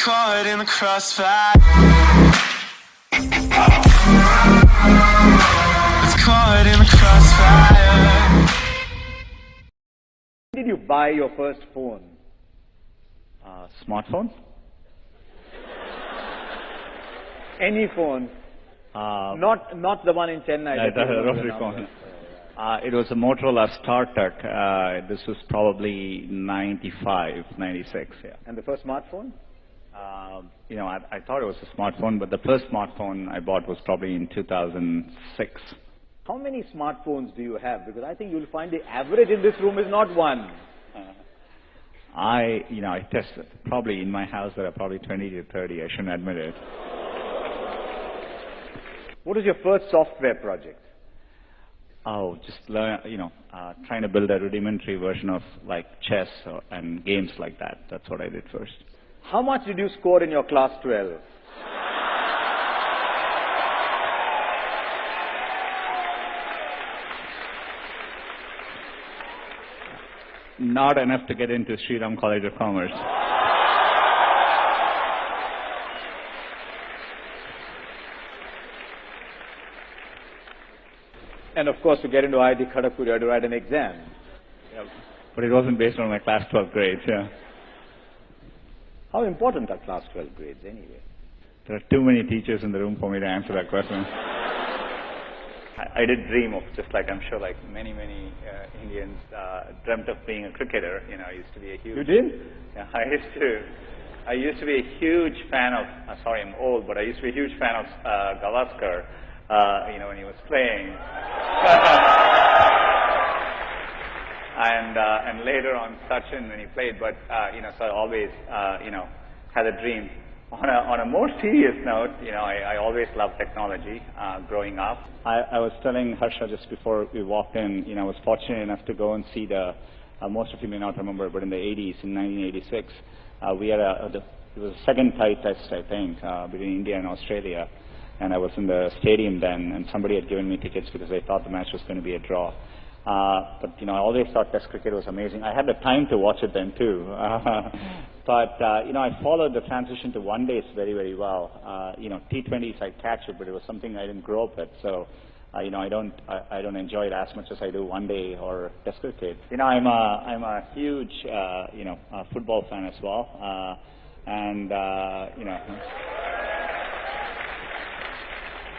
caught in the crossfire. It's caught in the crossfire. When did you buy your first phone? Smartphone? Any phone? Not the one in Chennai. That's a rotary phone. It was a Motorola StarTech. This was probably 95, 96, yeah. And the first smartphone? I thought it was a smartphone, but the first smartphone I bought was probably in 2006. How many smartphones do you have? Because I think you'll find the average in this room is not one. I tested. Probably in my house there are probably 20 to 30. I shouldn't admit it. What was your first software project? Oh, just learn, trying to build a rudimentary version of like chess and games like that. That's what I did first. How much did you score in your class 12? Not enough to get into Sriram College of Commerce. And of course, to get into IIT Kharagpur, you had to write an exam. Yeah. But it wasn't based on my class 12 grades, yeah. How important are class 12 grades anyway? There are too many teachers in the room for me to answer that question. I did dream of, just like I'm sure like many Indians dreamt of being a cricketer. I used to be a huge... You did? Yeah, I used to be a huge fan of, sorry I'm old, but I used to be a huge fan of Gavaskar, when he was playing. And later on Sachin when he played, but, so I always, had a dream. On a more serious note, I always loved technology growing up. I was telling Harsha just before we walked in, I was fortunate enough to go and see most of you may not remember, but in the 80s, in 1986, we had it was a second tie test, I think, between India and Australia. And I was in the stadium then, and somebody had given me tickets because they thought the match was going to be a draw. But I always thought Test cricket was amazing. I had the time to watch it then too. But I followed the transition to one days very, very well. T20s I catch it, but it was something I didn't grow up with. So, I don't enjoy it as much as I do one day or Test cricket. I'm a huge football fan as well,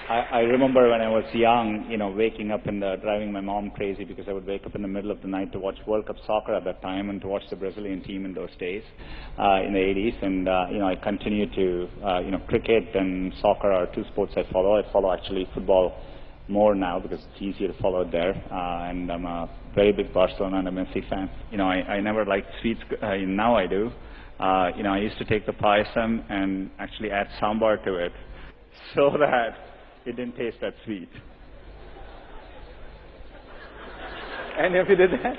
I remember when I was young, waking up and driving my mom crazy because I would wake up in the middle of the night to watch World Cup soccer at that time and to watch the Brazilian team in those days, in the 80s. And, I continue to, cricket and soccer are two sports I follow. I follow actually football more now because it's easier to follow it there. And I'm a very big Barcelona and a Messi fan. I never liked sweets. Now I do. I used to take the payasam and actually add sambar to it so that it didn't taste that sweet. And if you did that?